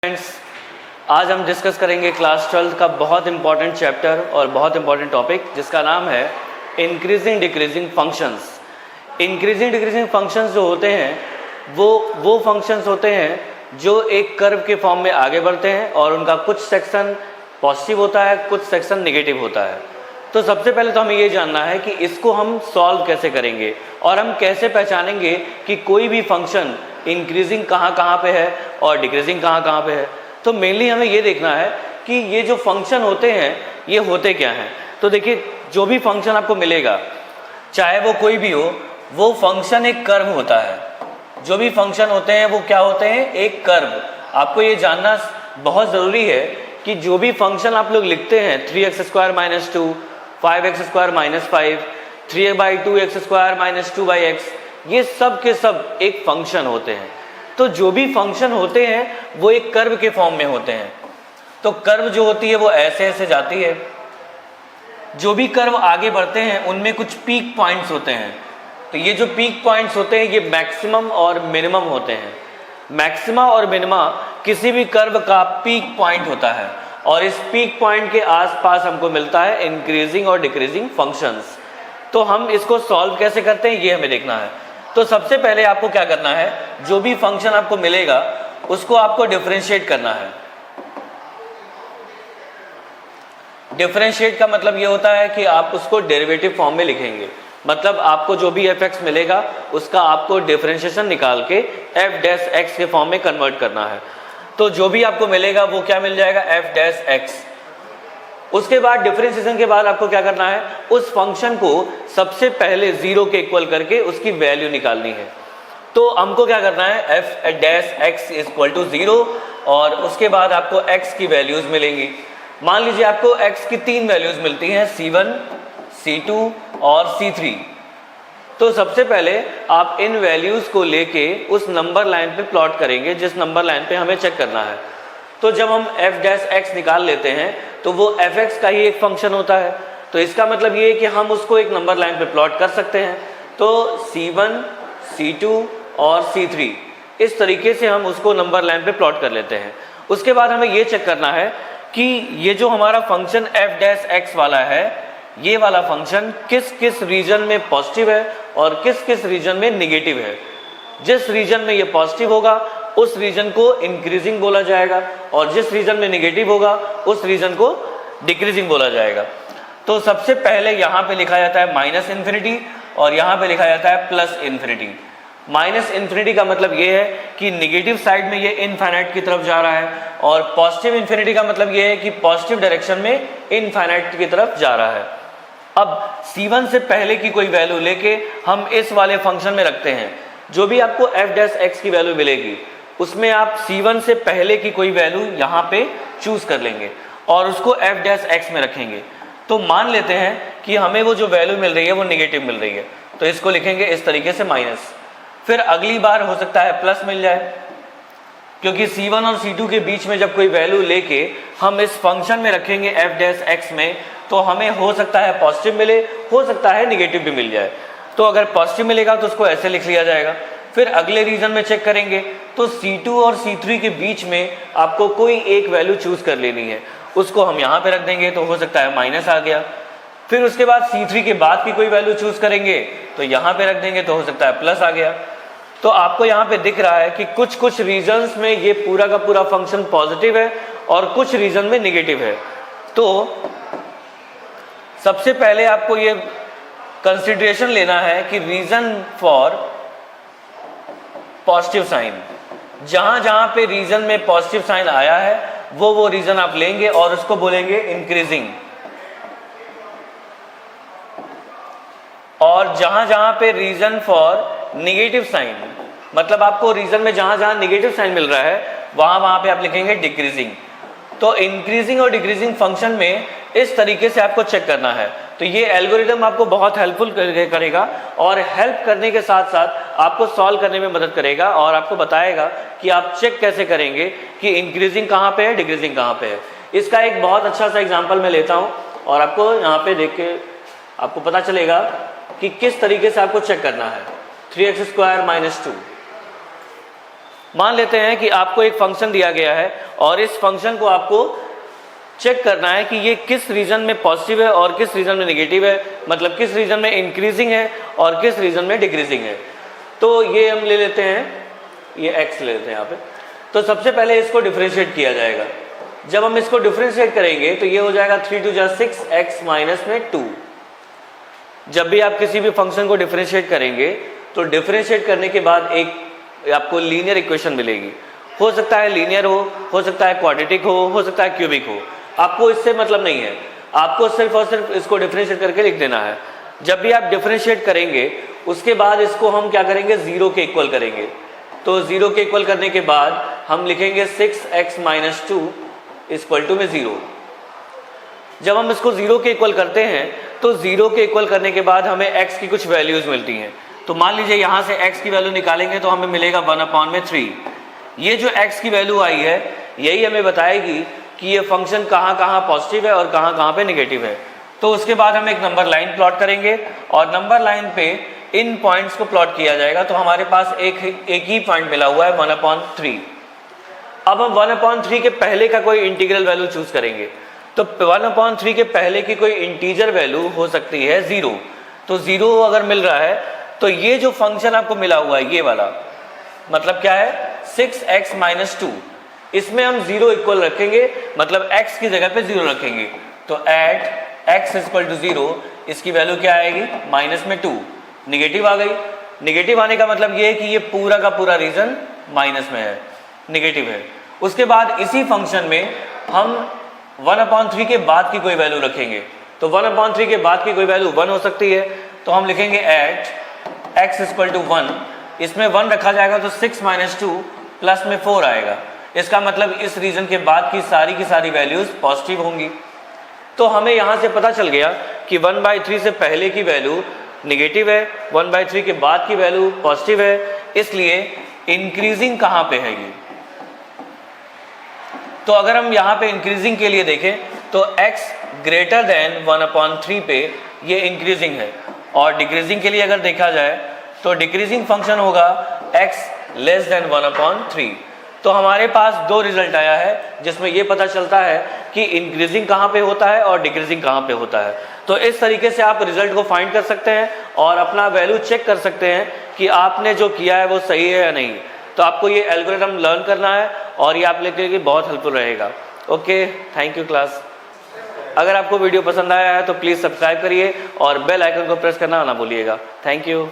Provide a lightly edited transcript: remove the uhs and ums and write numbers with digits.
Friends, आज हम discuss करेंगे क्लास 12 का बहुत इंपॉर्टेंट चैप्टर और बहुत इंपॉर्टेंट टॉपिक जिसका नाम है increasing decreasing functions. Increasing decreasing functions जो होते हैं वो फंक्शंस होते हैं जो एक कर्व के फॉर्म में आगे बढ़ते हैं और उनका कुछ सेक्शन पॉजिटिव होता है, कुछ सेक्शन नेगेटिव होता है। तो सबसे पहले तो हमें ये जानना है कि इसको हम सॉल्व कैसे करेंगे और हम कैसे पहचानेंगे कि कोई भी फंक्शन इंक्रीजिंग कहाँ पे है और डिक्रीजिंग कहाँ पे है। तो मेनली हमें ये देखना है कि ये जो फंक्शन होते हैं ये होते क्या हैं। तो देखिए, जो भी फंक्शन आपको मिलेगा, चाहे वो कोई भी हो, वो फंक्शन एक कर्व होता है। जो भी फंक्शन होते हैं वो क्या होते हैं? एक कर्व। आपको ये जानना बहुत ज़रूरी है कि जो भी फंक्शन आप लोग लिखते हैं 3x² - 2, 5x² - 5, 3/2x² - 2x, ये सब के सब एक फंक्शन होते हैं। तो जो भी फंक्शन होते हैं वो एक कर्व के फॉर्म में होते हैं। तो कर्व जो होती है वो ऐसे ऐसे जाती है। जो भी कर्व आगे बढ़ते हैं उनमें कुछ पीक पॉइंट्स होते हैं। तो ये जो पीक पॉइंट्स होते हैं ये मैक्सिमम और मिनिमम होते हैं। मैक्सिमा और मिनिमा किसी भी कर्व का पीक पॉइंट होता है और इस पीक पॉइंट के आसपास हमको मिलता है इंक्रीजिंग और डिक्रीजिंग फंक्शंस। तो हम इसको सॉल्व कैसे करते हैं ये हमें देखना है। तो सबसे पहले आपको क्या करना है, जो भी फंक्शन आपको मिलेगा उसको आपको डिफरेंशिएट करना है। डिफरेंशिएट का मतलब ये होता है कि आप उसको डेरिवेटिव फॉर्म में लिखेंगे। मतलब आपको जो भी f(x) मिलेगा उसका आपको डिफरेंशिएशन निकाल के f'(x) के फॉर्म में कन्वर्ट करना है। तो जो भी आपको मिलेगा वो क्या मिल जाएगा? f'(x). उसके बाद डिफरेंशिएशन के बाद आपको क्या करना है, उस फंक्शन को सबसे पहले 0 के इक्वल करके उसकी वैल्यू निकालनी है। तो हमको क्या करना है, f'(x) = 0 और उसके बाद आपको x की वैल्यूज मिलेंगी। मान लीजिए आपको x की 3 वैल्यूज मिलती हैं, c1, c2 और c3। तो सबसे पहले आप इन वैल्यूज को लेके उस नंबर लाइन पे प्लॉट करेंगे जिस नंबर लाइन पे हमें चेक करना है। तो जब हम f'(x) निकाल लेते हैं तो वो f(x) का ही एक फंक्शन होता है। तो इसका मतलब ये है कि हम उसको एक नंबर लाइन पे प्लॉट कर सकते हैं। तो c1, c2 और c3 इस तरीके से हम उसको नंबर लाइन पे प्लॉट कर लेते हैं। उसके बाद हमें ये चेक करना है कि ये जो हमारा फंक्शन f'(x) वाला है, ये वाला फंक्शन किस किस रीजन में पॉजिटिव है और किस किस रीजन में निगेटिव है। जिस रीजन में ये पॉजिटिव होगा उस रीजन को इंक्रीजिंग बोला जाएगा और जिस रीजन में निगेटिव होगा उस रीजन को डिक्रीजिंग बोला जाएगा। तो सबसे पहले यहाँ पे लिखा जाता है -∞ और यहाँ पे लिखा जाता है +∞। -∞ का मतलब ये है कि निगेटिव साइड में ये इनफाइनाइट की तरफ जा रहा है और पॉजिटिव इन्फिनिटी का मतलब ये है कि पॉजिटिव डायरेक्शन में इनफाइनाइट की तरफ जा रहा है। अब c1 से पहले की कोई वैल्यू लेके हम इस वाले फंक्शन में रखते हैं। जो भी आपको f'(x) की वैल्यू मिलेगी उसमें आप c1 से पहले की कोई वैल्यू यहाँ पे चूज कर लेंगे और उसको f'(x) में रखेंगे। तो मान लेते हैं कि हमें वो जो वैल्यू मिल रही है वो निगेटिव मिल रही है, तो इसको लिखेंगे इस तरीके से माइनस। फिर अगली बार हो सकता है प्लस मिल जाए, क्योंकि c1 और c2 के बीच में जब कोई वैल्यू लेके हम इस फंक्शन में रखेंगे f'(x) में, तो हमें हो सकता है पॉजिटिव मिले, हो सकता है निगेटिव भी मिल जाए। तो अगर पॉजिटिव मिलेगा तो उसको ऐसे लिख लिया जाएगा। फिर अगले रीजन में चेक करेंगे तो c2 और c3 के बीच में आपको कोई एक वैल्यू चूज कर लेनी है, उसको हम यहाँ पे रख देंगे तो हो सकता है माइनस आ गया। फिर उसके बाद c3 के बाद की कोई वैल्यू चूज करेंगे तो यहाँ पे रख देंगे तो हो सकता है प्लस आ गया। तो आपको यहाँ पे दिख रहा है कि कुछ कुछ रीजन्स में ये पूरा का पूरा फंक्शन पॉजिटिव है और कुछ रीजन में निगेटिव है। तो सबसे पहले आपको ये कंसिडरेशन लेना है कि रीजन फॉर पॉजिटिव साइन, जहां जहां पे रीजन में पॉजिटिव साइन आया है वो रीजन आप लेंगे और उसको बोलेंगे इंक्रीजिंग, और जहां जहां पे रीजन फॉर निगेटिव साइन, मतलब आपको रीजन में जहां जहां निगेटिव साइन मिल रहा है वहां पे आप लिखेंगे डिक्रीजिंग। तो इंक्रीजिंग और डिक्रीजिंग फंक्शन में इस तरीके से आपको चेक करना है। तो ये एल्गोरिदम आपको बहुत हेल्पफुल करेगा और हेल्प करने के साथ साथ आपको सॉल्व करने में मदद करेगा और आपको बताएगा कि आप चेक कैसे करेंगे कि इंक्रीजिंग कहाँ पे है, डिक्रीजिंग कहाँ पे है। इसका एक बहुत अच्छा सा एग्जांपल मैं लेता हूँ और आपको यहाँ पे देख के आपको पता चलेगा कि किस तरीके से आपको चेक करना है। 3x² - 2 मान लेते हैं कि आपको एक फंक्शन दिया गया है और इस फंक्शन को आपको चेक करना है कि ये किस रीजन में पॉजिटिव है और किस रीजन में नेगेटिव है, मतलब किस रीजन में इंक्रीजिंग है और किस रीजन में डिक्रीजिंग है। तो ये हम ले लेते हैं, ये x ले लेते हैं यहाँ पे। तो सबसे पहले इसको डिफरेंशिएट किया जाएगा। जब हम इसको डिफरेंशिएट करेंगे तो ये हो जाएगा 3 2 6 x माइनस में 2। जब भी आप किसी भी फंक्शन को डिफरेंशिएट करेंगे तो डिफरेंशिएट करने के बाद एक आपको लीनियर इक्वेशन मिलेगी। हो सकता है लीनियर हो सकता है क्वाड्रेटिक हो सकता है क्यूबिक हो, आपको इससे मतलब नहीं है, आपको सिर्फ और सिर्फ इसको डिफरेंशिएट करके लिख देना है। जब भी आप डिफरेंशिएट करेंगे उसके बाद इसको हम क्या करेंगे, 0 के इक्वल करेंगे। तो 0 के इक्वल करने के बाद हम लिखेंगे 6x माइनस 2 इक्वल टू में 0। जब हम इसको 0 के इक्वल करते हैं तो 0 के इक्वल करने के बाद हमें x की कुछ वैल्यूज मिलती हैं। तो मान लीजिए यहाँ से x की वैल्यू निकालेंगे तो हमें मिलेगा 1/3। ये जो x की वैल्यू आई है यही हमें बताएगी कि ये फंक्शन कहाँ कहाँ पॉजिटिव है और कहाँ कहाँ पे नेगेटिव है। तो उसके बाद हम एक नंबर लाइन प्लॉट करेंगे और नंबर लाइन पे इन पॉइंट्स को प्लॉट किया जाएगा। तो हमारे पास एक ही पॉइंट मिला हुआ है 1/3। अब हम 1/3 के पहले का कोई इंटीग्रल वैल्यू चूज करेंगे। तो 1/3 के पहले की कोई इंटीजर वैल्यू हो सकती है 0। तो 0 अगर मिल रहा है तो ये जो फंक्शन आपको मिला हुआ है ये वाला मतलब क्या है, 6x माइनस 2, इसमें हम 0 इक्वल रखेंगे, मतलब x की जगह पे 0 रखेंगे। तो एट x इक्वल टू 0 इसकी वैल्यू क्या आएगी, माइनस में 2। निगेटिव आ गई। निगेटिव आने का मतलब ये है कि ये पूरा का पूरा रीजन माइनस में है, निगेटिव है। उसके बाद इसी फंक्शन में हम 1/3 के बाद की कोई वैल्यू रखेंगे। तो 1/3 के बाद की कोई वैल्यू 1 हो सकती है। तो हम लिखेंगे एट x इक्वल टू 1, इसमें 1 रखा जाएगा तो 6 माइनस 2 प्लस में 4 आएगा। इसका मतलब इस रीजन के बाद की सारी वैल्यूज पॉजिटिव होंगी। तो हमें यहाँ से पता चल गया कि 1/3 से पहले की वैल्यू नेगेटिव है, 1/3 के बाद की वैल्यू पॉजिटिव है, इसलिए इंक्रीजिंग कहाँ पे है ये। तो अगर हम यहाँ पे इंक्रीजिंग के लिए देखें तो x ग्रेटर देन 1/3 पे ये इंक्रीजिंग है, और डिक्रीजिंग के लिए अगर देखा जाए तो डिक्रीजिंग फंक्शन होगा x लेस देन 1/3। तो हमारे पास दो रिजल्ट आया है जिसमें ये पता चलता है कि इंक्रीजिंग कहाँ पे होता है और डिक्रीजिंग कहाँ पे होता है। तो इस तरीके से आप रिजल्ट को फाइंड कर सकते हैं और अपना वैल्यू चेक कर सकते हैं कि आपने जो किया है वो सही है या नहीं। तो आपको ये एल्गोरिथम लर्न करना है और ये आप लेके बहुत हेल्पफुल रहेगा। Okay, thank you class. अगर आपको वीडियो पसंद आया है तो प्लीज़ सब्सक्राइब करिए और बेल आइकन को प्रेस करना ना भूलिएगा। Thank you.